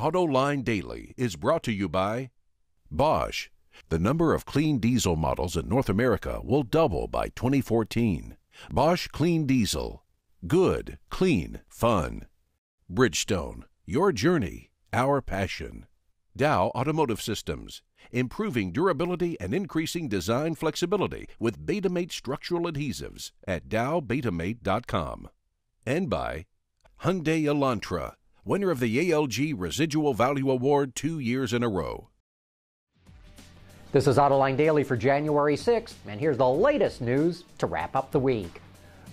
Autoline Daily is brought to you by Bosch. The number of clean diesel models in North America will double by 2014. Bosch Clean Diesel. Good, clean, fun. Bridgestone. Your journey, our passion. Dow Automotive Systems. Improving durability and increasing design flexibility with Betamate structural adhesives at dowbetamate.com. And by Hyundai Elantra, winner of the ALG Residual Value Award 2 years in a row. This is Autoline Daily for January 6th, and here's the latest news to wrap up the week.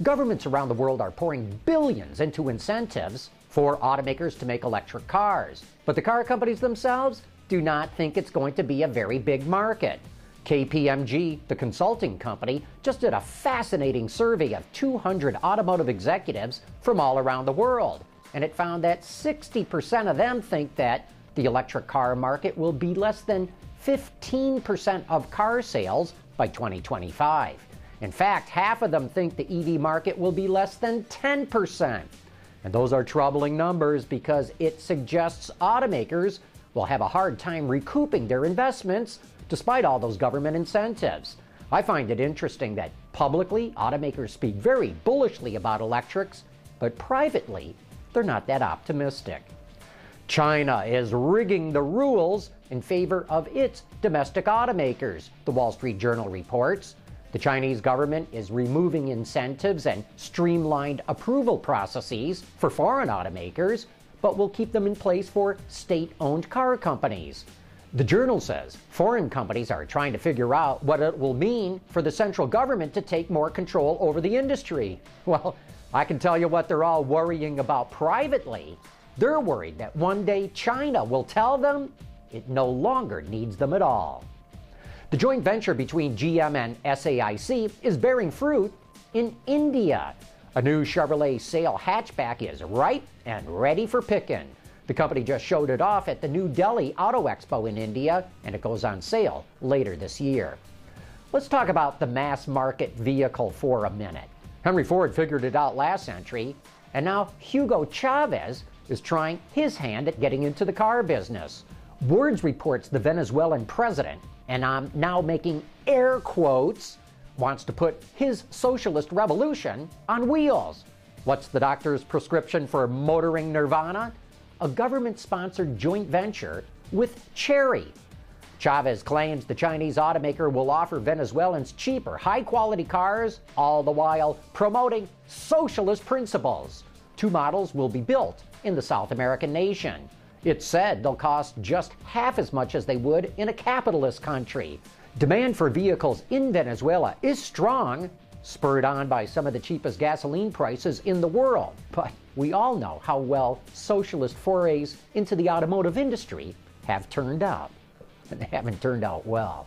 Governments around the world are pouring billions into incentives for automakers to make electric cars, but the car companies themselves do not think it's going to be a very big market. KPMG, the consulting company, just did a fascinating survey of 200 automotive executives from all around the world, and it found that 60% of them think that the electric car market will be less than 15% of car sales by 2025. In fact, half of them think the EV market will be less than 10%. And those are troubling numbers because it suggests automakers will have a hard time recouping their investments despite all those government incentives. I find it interesting that publicly, automakers speak very bullishly about electrics, but privately, they're not that optimistic. China is rigging the rules in favor of its domestic automakers, the Wall Street Journal reports. The Chinese government is removing incentives and streamlined approval processes for foreign automakers, but will keep them in place for state-owned car companies. The Journal says foreign companies are trying to figure out what it will mean for the central government to take more control over the industry. Well, I can tell you what they're all worrying about privately. They're worried that one day China will tell them it no longer needs them at all. The joint venture between GM and SAIC is bearing fruit in India. A new Chevrolet Sail hatchback is ripe and ready for picking. The company just showed it off at the new Delhi Auto Expo in India, and it goes on sale later this year. Let's talk about the mass market vehicle for a minute. Henry Ford figured it out last century, and now Hugo Chavez is trying his hand at getting into the car business. Words reports the Venezuelan president, and I'm now making air quotes, wants to put his socialist revolution on wheels. What's the doctor's prescription for motoring nirvana? A government-sponsored joint venture with Chery. Chavez claims the Chinese automaker will offer Venezuelans cheaper, high-quality cars, all the while promoting socialist principles. 2 models will be built in the South American nation. It's said they'll cost just half as much as they would in a capitalist country. Demand for vehicles in Venezuela is strong, spurred on by some of the cheapest gasoline prices in the world. But we all know how well socialist forays into the automotive industry have turned out. And they haven't turned out well.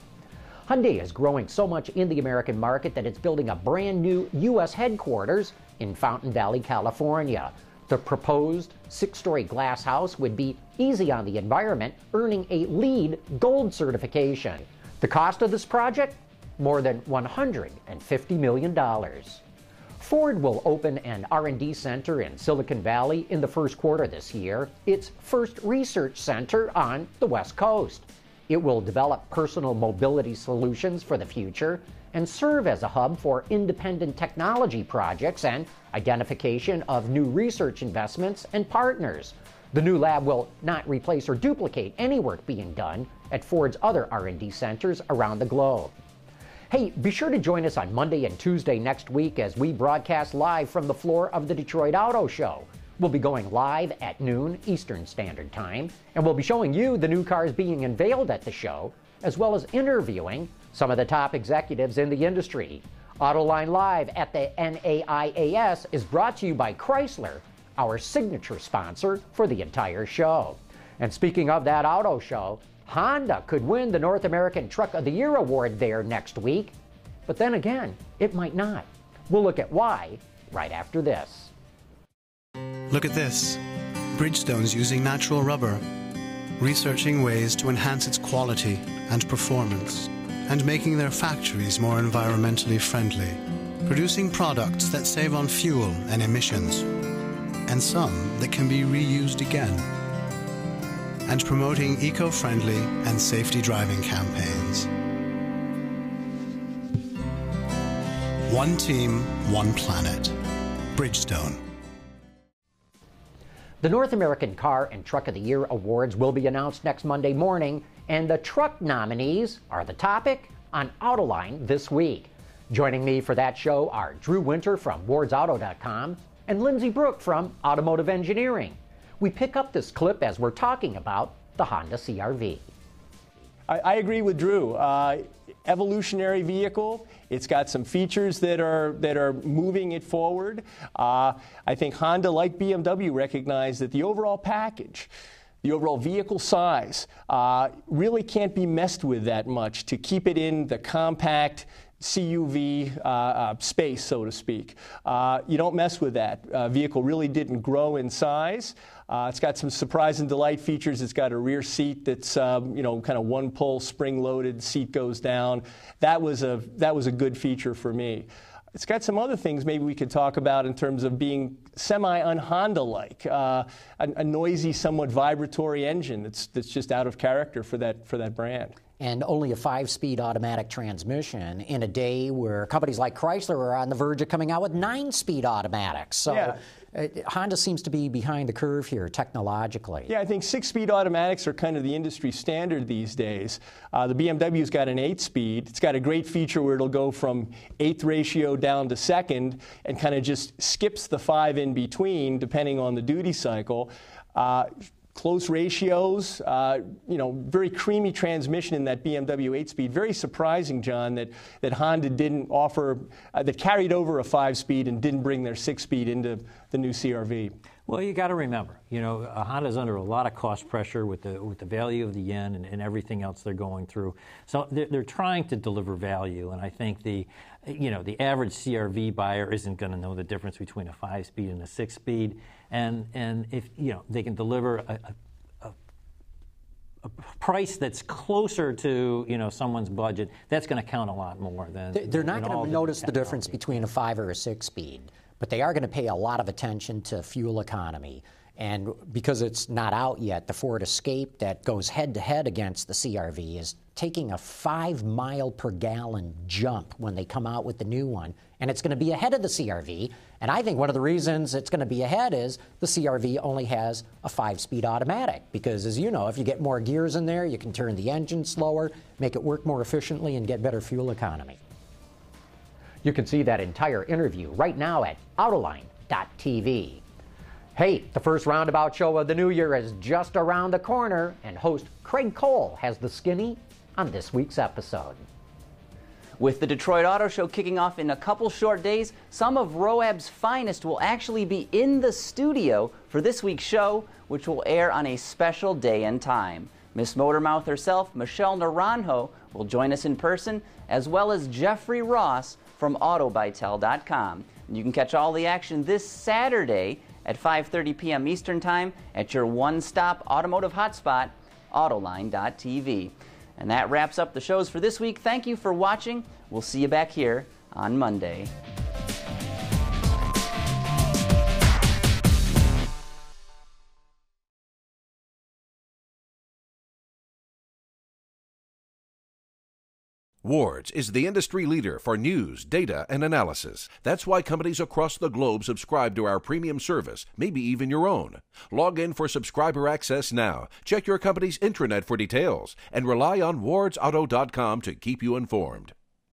Hyundai is growing so much in the American market that it's building a brand new U.S. headquarters in Fountain Valley, California. The proposed 6-story glass house would be easy on the environment, earning a LEED Gold certification. The cost of this project? More than $150 million. Ford will open an R&D center in Silicon Valley in the first quarter this year, its first research center on the West Coast. It will develop personal mobility solutions for the future and serve as a hub for independent technology projects and identification of new research investments and partners. The new lab will not replace or duplicate any work being done at Ford's other R&D centers around the globe. Hey, be sure to join us on Monday and Tuesday next week as we broadcast live from the floor of the Detroit Auto Show. We'll be going live at noon Eastern Standard Time, and we'll be showing you the new cars being unveiled at the show, as well as interviewing some of the top executives in the industry. Autoline Live at the NAIAS is brought to you by Chrysler, our signature sponsor for the entire show. And speaking of that auto show, Honda could win the North American Truck of the Year award there next week, but then again, it might not. We'll look at why right after this. Look at this. Bridgestone's using natural rubber, researching ways to enhance its quality and performance, and making their factories more environmentally friendly, producing products that save on fuel and emissions, and some that can be reused again. and promoting eco-friendly and safety driving campaigns. One team, one planet. Bridgestone. The North American Car and Truck of the Year Awards will be announced next Monday morning, and the truck nominees are the topic on Autoline this week. Joining me for that show are Drew Winter from wardsauto.com and Lindsay Brook from Automotive Engineering. We pick up this clip as we're talking about the Honda CR-V. I agree with Drew. Evolutionary vehicle. It's got some features that are moving it forward. I think Honda, like BMW, recognized that the overall package, the overall vehicle size, really can't be messed with that much to keep it in the compact CUV space, so to speak. You don't mess with that. Vehicle really didn't grow in size. It's got some surprise and delight features. It's got a rear seat that's kind of one pull, spring-loaded. Seat goes down. That was a good feature for me. It's got some other things maybe we could talk about in terms of being semi-un-Honda-like, a noisy, somewhat vibratory engine that's just out of character for that brand. And only a 5-speed automatic transmission in a day where companies like Chrysler are on the verge of coming out with 9-speed automatics. So yeah. Honda seems to be behind the curve here technologically. Yeah, I think 6-speed automatics are kind of the industry standard these days. The BMW's got an 8-speed. It's got a great feature where it'll go from 8th ratio down to 2nd and kind of just skips the 5 in between depending on the duty cycle. Close ratios, very creamy transmission in that BMW 8-speed. Very surprising, John, that Honda didn't offer, that carried over a 5-speed and didn't bring their 6-speed into the new CR-V. Well, you got to remember, Honda's under a lot of cost pressure with the value of the yen and everything else they're going through. So they're trying to deliver value, and I think the average CR-V buyer isn't going to know the difference between a 5-speed and a 6-speed. And if they can deliver a price that's closer to someone's budget, that's going to count a lot more than they're not going to notice the difference between a 5 or a 6-speed, but they are going to pay a lot of attention to fuel economy. And because it's not out yet, the Ford Escape that goes head-to-head against the CR-V is taking a 5 mile per gallon jump when they come out with the new one. And it's going to be ahead of the CR-V. And I think one of the reasons it's going to be ahead is the CR-V only has a 5-speed automatic. Because, as you know, if you get more gears in there, you can turn the engine slower, make it work more efficiently, and get better fuel economy. You can see that entire interview right now at autoline.tv. Hey, the first roundabout show of the new year is just around the corner, and host Craig Cole has the skinny on this week's episode. With the Detroit Auto Show kicking off in a couple short days, some of Roab's finest will actually be in the studio for this week's show, which will air on a special day and time. Miss Motormouth herself, Michelle Naranjo, will join us in person, as well as Jeffrey Ross from AutoBytel.com. You can catch all the action this Saturday at 5:30 p.m. Eastern Time at your one-stop automotive hotspot, Autoline.tv. And that wraps up the shows for this week. Thank you for watching. We'll see you back here on Monday. Wards is the industry leader for news, data, and analysis. That's why companies across the globe subscribe to our premium service, maybe even your own. Log in for subscriber access now. Check your company's intranet for details, and rely on wardsauto.com to keep you informed.